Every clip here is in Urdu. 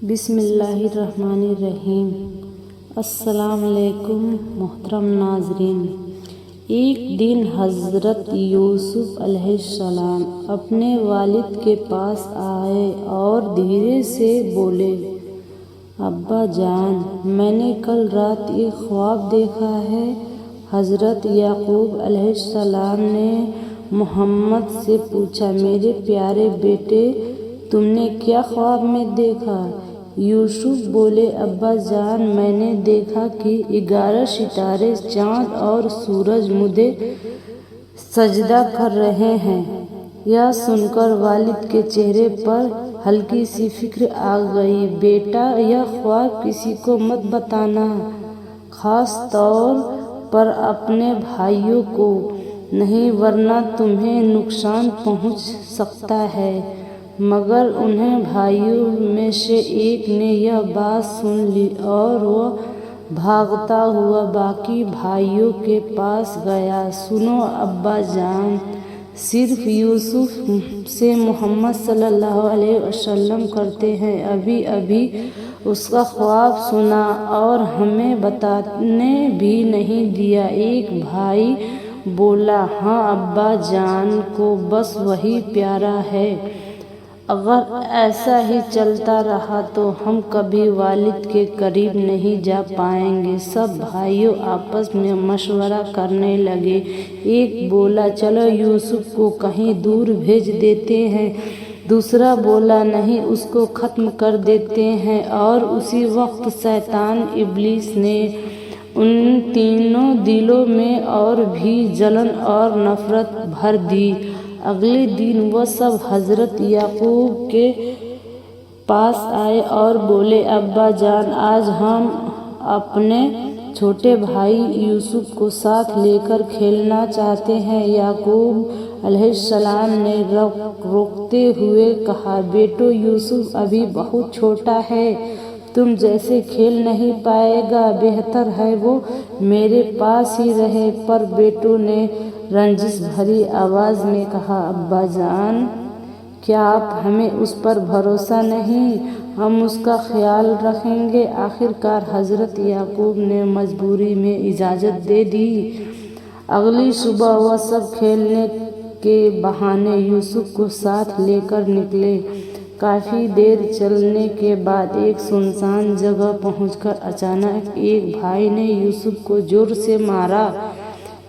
بسم اللہ الرحمن الرحیم۔ السلام علیکم محترم ناظرین۔ ایک دن حضرت یوسف علیہ السلام اپنے والد کے پاس آئے اور دھیرے سے بولے، ابا جان، میں نے کل رات ایک خواب دیکھا ہے۔ حضرت یعقوب علیہ السلام نے محمد سے پوچھا، میرے پیارے بیٹے، تم نے کیا خواب میں دیکھا؟ یوسف بولے، ابا جان، میں نے دیکھا کہ 11 ستارے، چاند اور سورج مجھے سجدہ کر رہے ہیں۔ یہ سن کر والد کے چہرے پر ہلکی سی فکر آ گئی۔ بیٹا، یہ خواب کسی کو مت بتانا، خاص طور پر اپنے بھائیوں کو نہیں، ورنہ تمہیں نقصان پہنچ سکتا ہے۔ مگر انہیں بھائیوں میں سے ایک نے یہ بات سن لی اور وہ بھاگتا ہوا باقی بھائیوں کے پاس گیا۔ سنو ابا جان، صرف یوسف سے محمد صلی اللہ علیہ وسلم کرتے ہیں ابھی ابھی اس کا خواب سنا اور ہمیں بتانے بھی نہیں دیا۔ ایک بھائی بولا، ہاں ابا جان کو بس وہی پیارا ہے۔ اگر ایسا ہی چلتا رہا تو ہم کبھی والد کے قریب نہیں جا پائیں گے۔ سب بھائیوں آپس میں مشورہ کرنے لگے۔ ایک بولا، چلو یوسف کو کہیں دور بھیج دیتے ہیں۔ دوسرا بولا، نہیں، اس کو ختم کر دیتے ہیں۔ اور اسی وقت شیطان ابلیس نے ان تینوں دلوں میں اور بھی جلن اور نفرت بھر دی۔ اگلے دن وہ سب حضرت یعقوب کے پاس آئے اور بولے، ابا جان، آج ہم اپنے چھوٹے بھائی یوسف کو ساتھ لے کر کھیلنا چاہتے ہیں۔ یعقوب علیہ السلام نے روکتے ہوئے کہا، بیٹو، یوسف ابھی بہت چھوٹا ہے، تم جیسے کھیل نہیں پائے گا، بہتر ہے وہ میرے پاس ہی رہے۔ پر بیٹوں نے رنجش بھری آواز میں کہا، ابا جان، کیا آپ ہمیں اس پر بھروسہ نہیں؟ ہم اس کا خیال رکھیں گے۔ آخر کار حضرت یعقوب نے مجبوری میں اجازت دے دی۔ اگلی صبح وہ سب کھیلنے کے بہانے یوسف کو ساتھ لے کر نکلے۔ کافی دیر چلنے کے بعد ایک سنسان جگہ پہنچ کر اچانک ایک بھائی نے یوسف کو زور سے مارا۔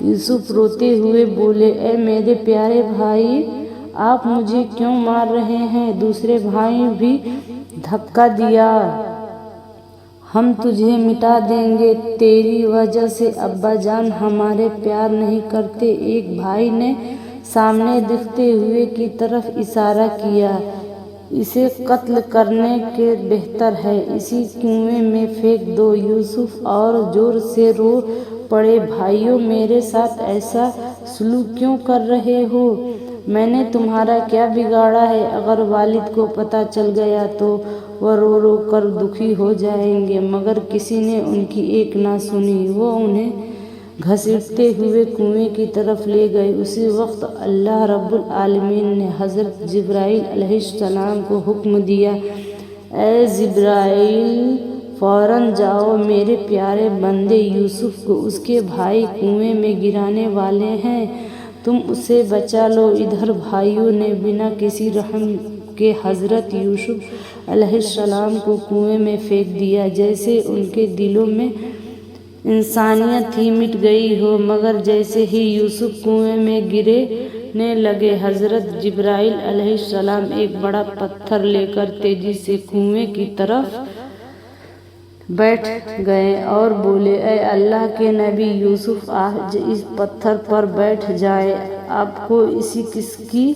یوسف روتے ہوئے بولے، اے میرے پیارے بھائی، آپ مجھے کیوں مار رہے ہیں؟ دوسرے بھائی بھی دھکا دیا، ہم تجھے مٹا دیں گے، تیری وجہ سے ابا جان ہمارے پیار نہیں کرتے۔ ایک بھائی نے سامنے دکھتے ہوئے کی طرف اشارہ کیا، اسے قتل کرنے کے بہتر ہے، اسی کنویں میں پھینک دو۔ یوسف اور زور سے رو پڑے، بھائیو، میرے ساتھ ایسا سلوک کیوں کر رہے ہو؟ میں نے تمہارا کیا بگاڑا ہے؟ اگر والد کو پتہ چل گیا تو وہ رو رو کر دکھی ہو جائیں گے۔ مگر کسی نے ان کی ایک نہ سنی، وہ انہیں گھسیٹتے ہوئے کنویں کی طرف لے گئے۔ اسی وقت اللہ رب العالمین نے حضرت جبرائیل علیہ السلام کو حکم دیا، اے جبرائیل، فوراً جاؤ، میرے پیارے بندے یوسف کو اس کے بھائی کنویں میں گرانے والے ہیں، تم اسے بچا لو۔ ادھر بھائیوں نے بنا کسی رحم کے حضرت یوسف علیہ السلام کو کنویں میں پھینک دیا، جیسے ان کے دلوں میں انسانیت ہی مٹ گئی ہو۔ مگر جیسے ہی یوسف کنویں میں گرنے لگے، حضرت جبرائیل علیہ السلام ایک بڑا پتھر لے کر تیزی سے کنویں کی طرف بیٹھ گئے اور بولے، اے اللہ کے نبی یوسف، آج اس پتھر پر بیٹھ جائیں، آپ کو کسی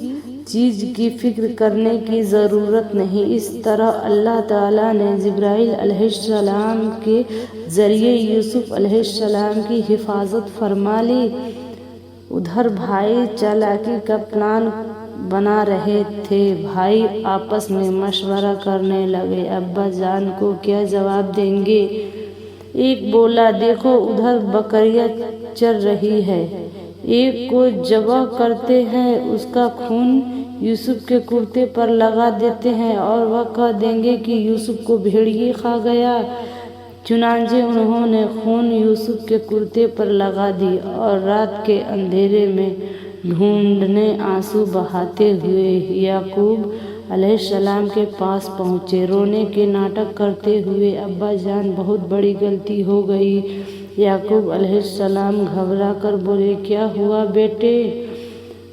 چیز کی فکر کرنے کی ضرورت نہیں۔ اس طرح اللہ تعالیٰ نے جبرائیل علیہ السلام کے ذریعے یوسف علیہ السلام کی حفاظت فرما لی۔ ادھر بھائی چالاکی کا پلان بنا رہے تھے۔ بھائی آپس میں مشورہ کرنے لگے، ابا جان کو کیا جواب دیں گے؟ ایک بولا، دیکھو ادھر بکریاں چر رہی ہے، ایک کو ذبح کرتے ہیں، اس کا خون یوسف کے کرتے پر لگا دیتے ہیں اور وہ کہہ دیں گے کہ یوسف کو بھیڑیے کھا گیا۔ چنانچہ انہوں نے خون یوسف کے کرتے پر لگا دی اور رات کے اندھیرے میں ڈھونڈنے آنسو بہاتے ہوئے یعقوب علیہ السلام کے پاس پہنچے، رونے کے ناٹک کرتے ہوئے، ابا جان بہت بڑی غلطی ہو گئی۔ یعقوب علیہ السلام گھبرا کر بولے، کیا ہوا بیٹے؟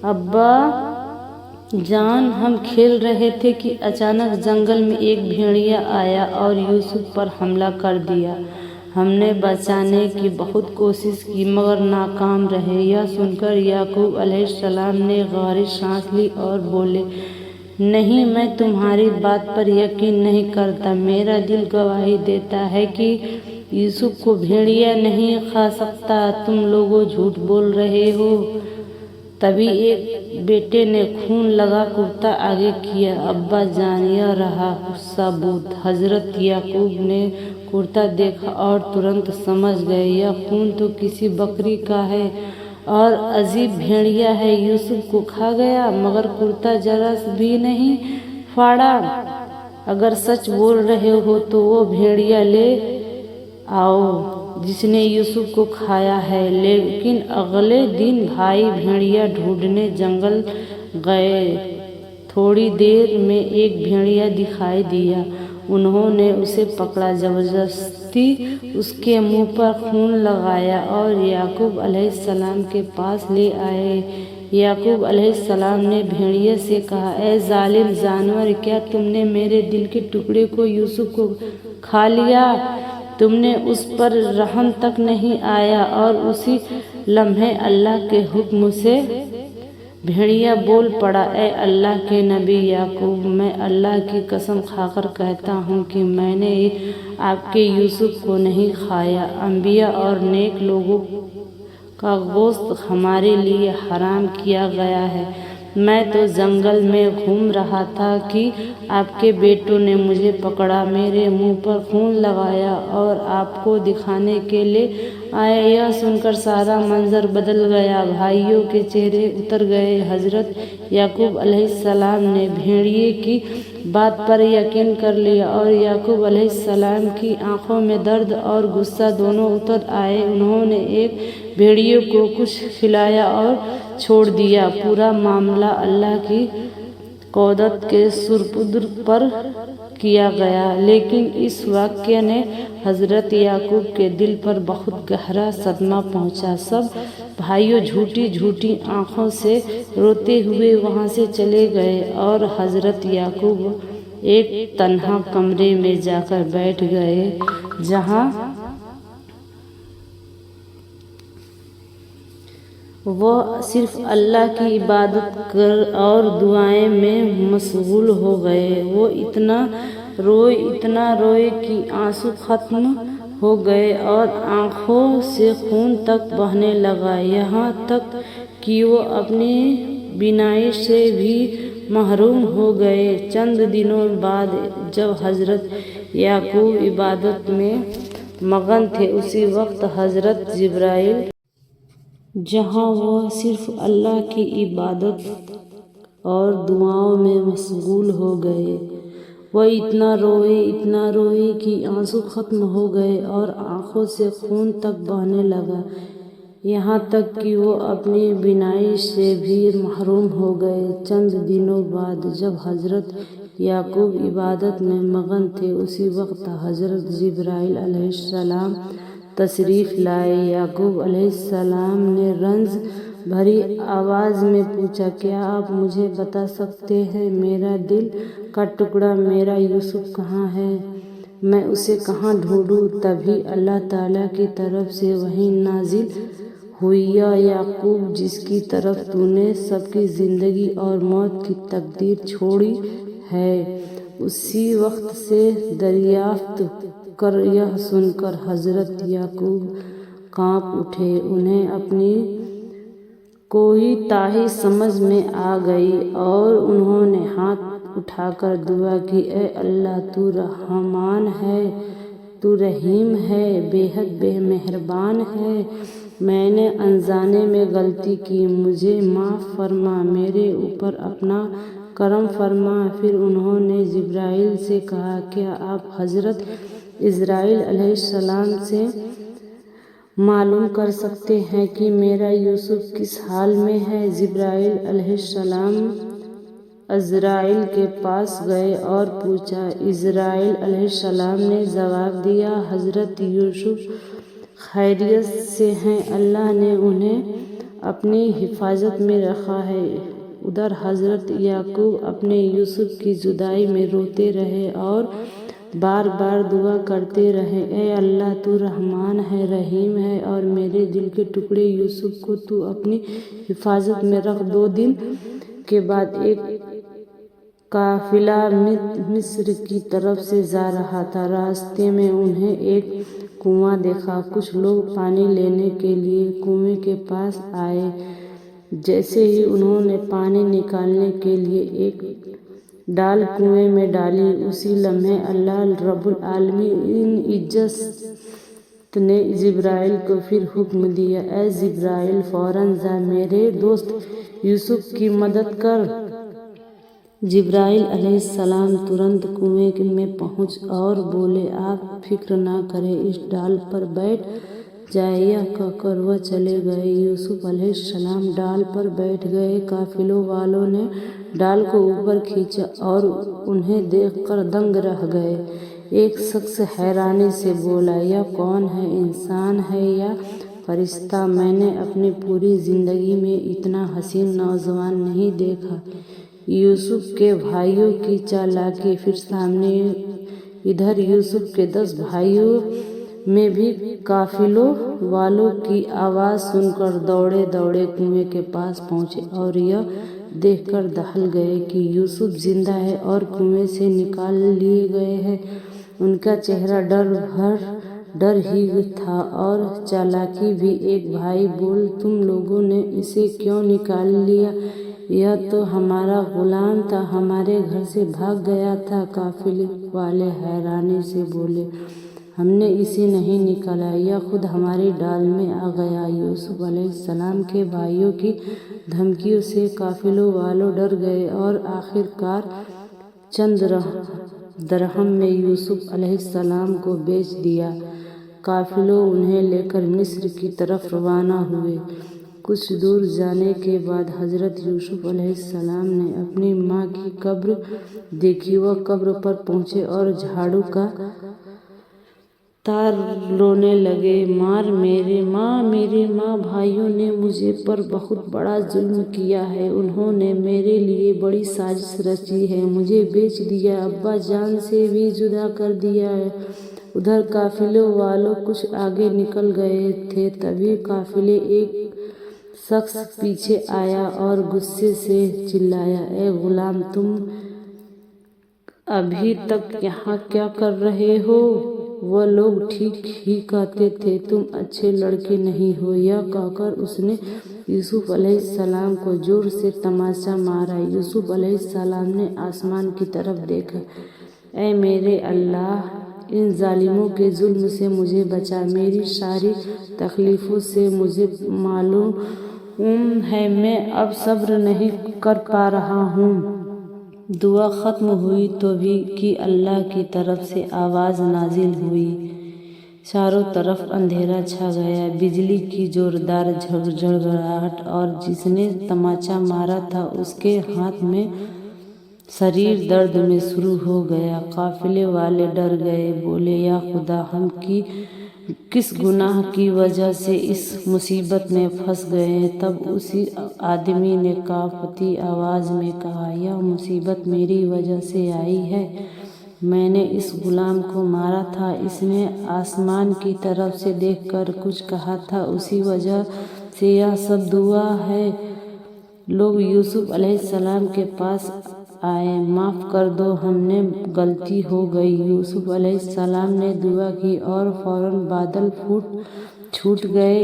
ابا جان ہم کھیل رہے تھے کہ اچانک جنگل میں ایک بھیڑیا آیا اور یوسف پر حملہ کر دیا۔ ہم نے بچانے کی بہت کوشش کی مگر ناکام رہے۔ یہ سن کر یعقوب علیہ السلام نے گہری سانس لی اور بولے، نہیں، میں تمہاری بات پر یقین نہیں کرتا۔ میرا دل گواہی دیتا ہے کہ یوسف کو بھیڑیا نہیں کھا سکتا، تم لوگ جھوٹ بول رہے ہو۔ تبھی ایک بیٹے نے خون لگا کرتا آگے کیا۔ ابا جان، یہ رہا ثبوت۔ حضرت یعقوب نے کرتا دیکھا اور ترنت سمجھ گئے، یہ خون تو کسی بکری کا ہے اور عجیب بھیڑیا ہے، یوسف کو کھا گیا مگر کرتا ذرا بھی نہیں پھاڑا۔ اگر سچ بول رہے ہو تو وہ بھیڑیا لے آؤ جس نے یوسف کو کھایا ہے۔ لیکن اگلے دن بھائی بھیڑیا ڈھونڈنے جنگل گئے۔ تھوڑی دیر میں ایک بھیڑیا دکھائی دیا۔ انہوں نے اسے پکڑا، زبردستی اس کے منہ پر خون لگایا اور یعقوب علیہ السلام کے پاس لے آئے۔ یعقوب علیہ السلام نے بھیڑیا سے کہا، اے ظالم جانور، کیا تم نے میرے دل کے ٹکڑے کو یوسف کو کھا لیا؟ تم نے اس پر رحم تک نہیں آیا۔ اور اسی لمحے اللہ کے حکم سے بھیڑیا بول پڑا، اے اللہ کے نبی یعقوب، میں اللہ کی قسم کھا کر کہتا ہوں کہ میں نے آپ کے یوسف کو نہیں کھایا۔ انبیاء اور نیک لوگوں کا گوشت ہمارے لیے حرام کیا گیا ہے۔ میں تو جنگل میں گھوم رہا تھا کہ آپ کے بیٹوں نے مجھے پکڑا، میرے منہ پر خون لگایا اور آپ کو دکھانے کے لیے آئے۔ یہ سن کر سارا منظر بدل گیا، بھائیوں کے چہرے اتر گئے۔ حضرت یعقوب علیہ السلام نے بھیڑیے کی بات پر یقین کر لیا اور یعقوب علیہ السلام کی آنکھوں میں درد اور غصہ دونوں اتر آئے۔ انہوں نے ایک بھیڑیے کو کچھ کھلایا اور چھوڑ دیا۔ پورا معاملہ اللہ کی قدرت کے سپرد پر کیا گیا، لیکن اس واقعے نے حضرت یعقوب کے دل پر بہت گہرا صدمہ پہنچا۔ سب بھائیوں جھوٹی جھوٹی آنکھوں سے روتے ہوئے وہاں سے چلے گئے اور حضرت یعقوب ایک تنہا کمرے میں جا کر بیٹھ گئے جہاں وہ صرف اللہ کی عبادت اور دعائیں میں مشغول ہو گئے۔ وہ اتنا روئے کہ آنسو ختم ہو گئے اور آنکھوں سے خون تک بہنے لگا، یہاں تک کہ وہ اپنی بینائی سے بھی محروم ہو گئے۔ چند دنوں بعد جب حضرت یعقوب عبادت میں مگن تھے، اسی وقت حضرت جبرائیل جہاں وہ صرف اللہ کی عبادت اور دعاؤں میں مشغول ہو گئے، وہ اتنا روئے کہ آنسو ختم ہو گئے اور آنکھوں سے خون تک بہنے لگا، یہاں تک کہ وہ اپنی بینائی سے بھی محروم ہو گئے۔ چند دنوں بعد جب حضرت یعقوب عبادت میں مگن تھے، اسی وقت حضرت جبرائیل علیہ السلام تشریف لائے۔ یعقوب علیہ السلام نے رنج بھری آواز میں پوچھا، کیا آپ مجھے بتا سکتے ہیں میرا دل کا ٹکڑا، میرا یوسف کہاں ہے؟ میں اسے کہاں ڈھونڈوں؟ تبھی اللہ تعالیٰ کی طرف سے وحی نازل ہوئی، یا یعقوب، جس کی طرف تو نے سب کی زندگی اور موت کی تقدیر چھوڑی ہے، اسی وقت سے دریافت کر۔ یہ سن کر حضرت یعقوب کانپ اٹھے، انہیں اپنی کوتاہی سمجھ میں آ گئی اور انہوں نے ہاتھ اٹھا کر دعا کی، اے اللہ، تو رحمان ہے، تو رحیم ہے، بے حد بے مہربان ہے، میں نے انجانے میں غلطی کی، مجھے معاف فرما، میرے اوپر اپنا کرم فرما۔ پھر انہوں نے جبرائیل سے کہا، کیا آپ حضرت اسرائیل علیہ السلام سے معلوم کر سکتے ہیں کہ میرا یوسف کس حال میں ہے؟ جبرائیل علیہ السلام عزرائیل کے پاس گئے اور پوچھا۔ عزرائیل علیہ السلام نے جواب دیا، حضرت یوسف خیریت سے ہیں، اللہ نے انہیں اپنی حفاظت میں رکھا ہے۔ ادھر حضرت یعقوب اپنے یوسف کی جدائی میں روتے رہے اور بار بار دعا کرتے رہے، اے اللہ تو رحمان ہے، رحیم ہے، اور میرے دل کے ٹکڑے یوسف کو تو اپنی حفاظت میں رکھ۔ 2 دن کے بعد ایک قافلہ مصر کی طرف سے جا رہا تھا، راستے میں انہیں ایک کنواں دیکھا، کچھ لوگ پانی لینے کے لیے کنویں کے پاس آئے۔ جیسے ہی انہوں نے پانی نکالنے کے لیے ایک ڈال کنویں میں ڈالی، اسی لمحے اللہ رب العالمین عزت نے جبرائیل کو پھر حکم دیا، اے جبرائیل فوراً جا میرے دوست یوسف کی مدد کر۔ جبرائیل علیہ السلام ترنت کنویں میں پہنچ اور بولے، آپ فکر نہ کریں، اس ڈال پر بیٹھ جائیں۔ یہ کہہ کر وہ چلے گئے۔ یوسف علیہ السلام ڈال پر بیٹھ گئے۔ قافلوں والوں نے ڈال کو اوپر کھینچا اور انہیں دیکھ کر دنگ رہ گئے۔ ایک شخص حیرانی سے بولا، یہ کون ہے؟ انسان ہے یا فرشتہ؟ میں نے اپنی پوری زندگی میں اتنا حسین نوجوان نہیں دیکھا۔ یوسف کے بھائیوں کی چالاکی پھر سامنے۔ ادھر یوسف کے 10 بھائیوں میں بھی قافلوں والوں کی آواز سن کر دوڑے دوڑے کنویں کے پاس پہنچے اور یہ دیکھ کر دہل گئے کہ یوسف زندہ ہے اور کنویں سے نکال لیے گئے ہیں۔ ان کا چہرہ ڈر ہی تھا اور چالاکی بھی۔ ایک بھائی بول، تم لوگوں نے اسے کیوں نکال لیا؟ یہ تو ہمارا غلام تھا، ہمارے گھر سے بھاگ گیا تھا۔ قافلے والے حیرانی سے بولے، ہم نے اسے نہیں نکالا، یہ خود ہماری ڈال میں آ گیا۔ یوسف علیہ السلام کے بھائیوں کی دھمکیوں سے قافلوں والے ڈر گئے اور آخر کار چند درہم میں یوسف علیہ السلام کو بیچ دیا۔ قافلوں انہیں لے کر مصر کی طرف روانہ ہوئے۔ کچھ دور جانے کے بعد حضرت یوسف علیہ السلام نے اپنی ماں کی قبر دیکھی۔ وہ قبر پر پہنچے اور جھاڑو کا تار رونے لگے، میری ماں، بھائیوں نے مجھ پر بہت بڑا ظلم کیا ہے، انہوں نے میرے لیے بڑی سازش رچی ہے، مجھے بیچ دیا، ابا جان سے بھی جدا کر دیا ہے۔ ادھر قافلے والوں کچھ آگے نکل گئے تھے، تبھی قافلے ایک شخص پیچھے آیا اور غصے سے چلایا، اے غلام، تم ابھی تک یہاں کیا کر رہے ہو؟ وہ لوگ ٹھیک ہی کہتے تھے، تم اچھے لڑکے نہیں ہو۔ یہ کہہ کر اس نے یوسف علیہ السلام کو زور سے تماچا مارا۔ یوسف علیہ السلام نے آسمان کی طرف دیکھا، اے میرے اللہ، ان ظالموں کے ظلم سے مجھے بچا، میری ساری تکلیفوں سے مجھے معلوم ہے، میں اب صبر نہیں کر پا رہا ہوں۔ دعا ختم ہوئی تو بھی کہ اللہ کی طرف سے آواز نازل ہوئی، چاروں طرف اندھیرا چھا گیا، بجلی کی زوردار جھگجھگاہٹ، اور جس نے تماچا مارا تھا اس کے ہاتھ میں شریر درد میں شروع ہو گیا۔ قافلے والے ڈر گئے، بولے، یا خدا، ہم کس گناہ کی وجہ سے اس مصیبت میں پھنس گئے ہیں؟ تب اسی آدمی نے کانپتی آواز میں کہا، یہ مصیبت میری وجہ سے آئی ہے، میں نے اس غلام کو مارا تھا، اس نے آسمان کی طرف سے دیکھ کر کچھ کہا تھا، اسی وجہ سے یہ سب ہوا ہے۔ لوگ یوسف علیہ السلام کے پاس آئے، معاف کر دو، ہم نے غلطی ہو گئی۔ یوسف علیہ السلام نے دعا کی اور فوراً بادل چھوٹ گئے،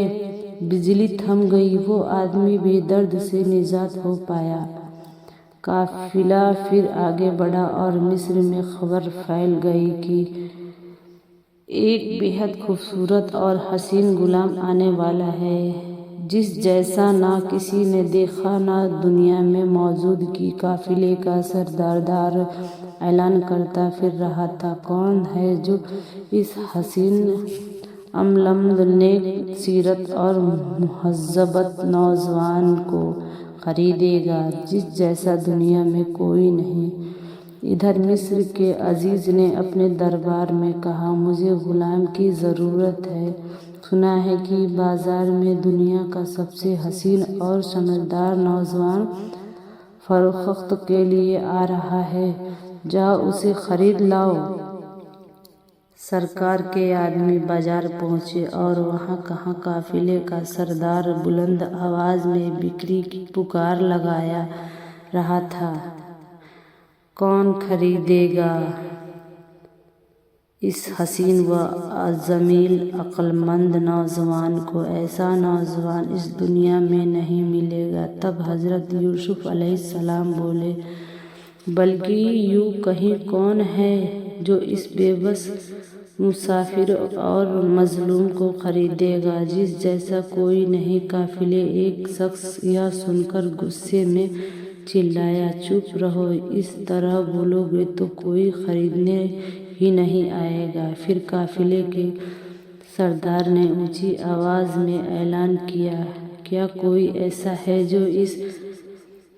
بجلی تھم گئی، وہ آدمی بھی درد سے نجات ہو پایا۔ قافلہ پھر آگے بڑھا اور مصر میں خبر پھیل گئی کہ ایک بےحد خوبصورت اور حسین غلام آنے والا ہے جس جیسا نہ کسی نے دیکھا نہ دنیا میں موجود کی قافلے کا سردار اعلان کرتا پھر رہا تھا، کون ہے جو اس حسین املمد نیک سیرت اور مہذبت نوجوان کو خریدے گا جس جیسا دنیا میں کوئی نہیں۔ ادھر مصر کے عزیز نے اپنے دربار میں کہا، مجھے غلام کی ضرورت ہے۔ سنا ہے کہ بازار میں دنیا کا سب سے حسین اور سمجھدار نوجوان فروخت کے لیے آ رہا ہے، جاؤ اسے خرید لاؤ۔ سرکار کے آدمی بازار پہنچے اور وہاں کہاں قافلے کا سردار بلند آواز میں بکری کی پکار لگا رہا تھا، کون خریدے گا اس حسین و جمیل عقل مند نوجوان کو؟ ایسا نوجوان اس دنیا میں نہیں ملے گا۔ تب حضرت یوسف علیہ السلام بولے، بلکہ یوں کہیں کون ہے جو اس بے بس مسافر اور مظلوم کو خریدے گا جس جیسا کوئی نہیں۔ قافلے ایک شخص یہ سن کر غصے میں چلایا، چپ رہو، اس طرح بولو گے تو کوئی خریدنے ہی نہیں آئے گا۔ پھر قافلے کے سردار نے اونچی آواز میں اعلان کیا، کیا کوئی ایسا ہے جو اس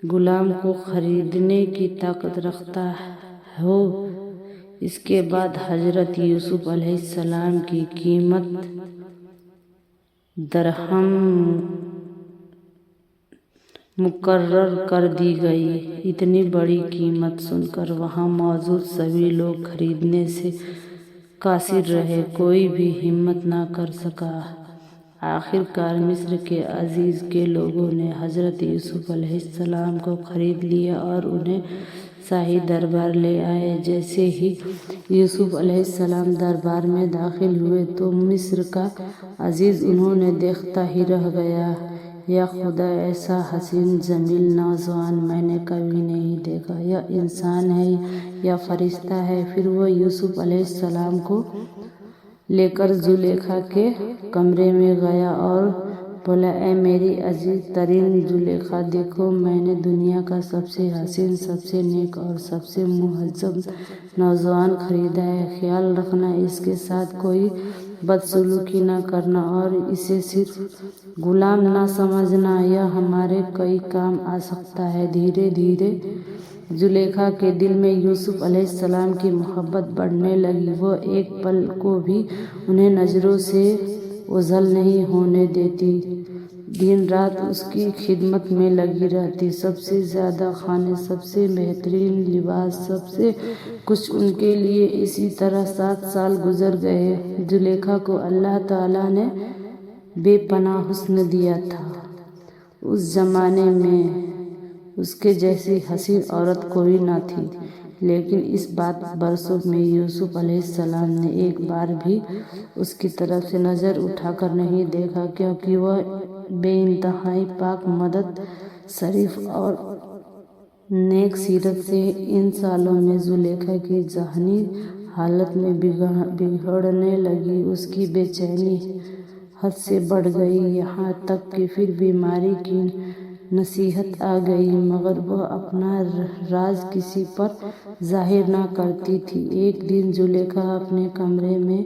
غلام کو خریدنے کی طاقت رکھتا ہو؟ اس کے بعد حضرت یوسف علیہ السلام کی قیمت درہم مقرر کر دی گئی۔ اتنی بڑی قیمت سن کر وہاں موجود سبھی لوگ خریدنے سے قاصر رہے، کوئی بھی ہمت نہ کر سکا۔ آخر کار مصر کے عزیز کے لوگوں نے حضرت یوسف علیہ السلام کو خرید لیا اور انہیں شاہی دربار لے آئے۔ جیسے ہی یوسف علیہ السلام دربار میں داخل ہوئے تو مصر کا عزیز انہیں دیکھتا ہی رہ گیا۔ یا خدا، ایسا حسین جمیل نوجوان میں نے کبھی نہیں دیکھا، یہ انسان ہے یا فرشتہ ہے؟ پھر وہ یوسف علیہ السلام کو لے کر زلیخا کے کمرے میں گیا اور بولا، اے میری عزیز ترین زلیخا، دیکھو میں نے دنیا کا سب سے حسین، سب سے نیک اور سب سے مہذب نوجوان خریدا ہے۔ خیال رکھنا، اس کے ساتھ کوئی بدسلوکی نہ کرنا اور اسے صرف غلام نہ سمجھنا، یہ ہمارے کئی کام آ سکتا ہے۔ دھیرے دھیرے زلیخا کے دل میں یوسف علیہ السلام کی محبت بڑھنے لگی، وہ ایک پل کو بھی انہیں نظروں سے اوجھل نہیں ہونے دیتی، دن رات اس کی خدمت میں لگی رہتی، سب سے زیادہ کھانے، سب سے بہترین لباس، سب سے کچھ ان کے لیے۔ اسی طرح 7 سال گزر گئے۔ زلیخا کو اللہ تعالیٰ نے بے پناہ حسن دیا تھا۔ اس زمانے میں اس کے جیسی حسین عورت کوئی نہ تھی، لیکن اس 22 برسوں میں یوسف علیہ السلام نے ایک بار بھی اس کی طرف سے نظر اٹھا کر نہیں دیکھا، کیونکہ وہ بے انتہائی پاک مدد، شریف اور نیک سیرت سے ان سالوں میں زلیخا کی ذہنی حالت میں بگڑنے لگی۔ اس کی بے چینی حد سے بڑھ گئی، یہاں تک کہ پھر بیماری کی نصیحت آ گئی، مگر وہ اپنا راز کسی پر ظاہر نہ کرتی تھی۔ ایک دن زلیخا اپنے کمرے میں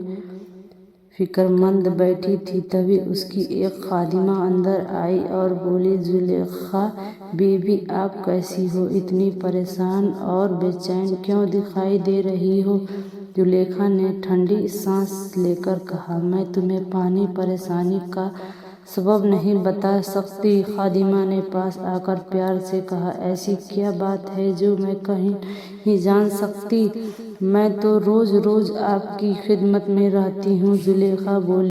فکر مند بیٹھی تھی، تبھی اس کی ایک خادمہ اندر آئی اور بولی، زلیخا بی بی، آپ کیسی ہو؟ اتنی پریشان اور بے چین کیوں دکھائی دے رہی ہو؟ زلیخا نے ٹھنڈی سانس لے کر کہا، میں تمہیں اپنی پریشانی کا سبب نہیں بتا سکتی۔ خادمہ نے پاس آ کر پیار سے کہا، ایسی کیا بات ہے جو میں کہیں نہیں جان سکتی؟ میں تو روز روز آپ کی خدمت میں رہتی ہوں۔ زلیخا بولی،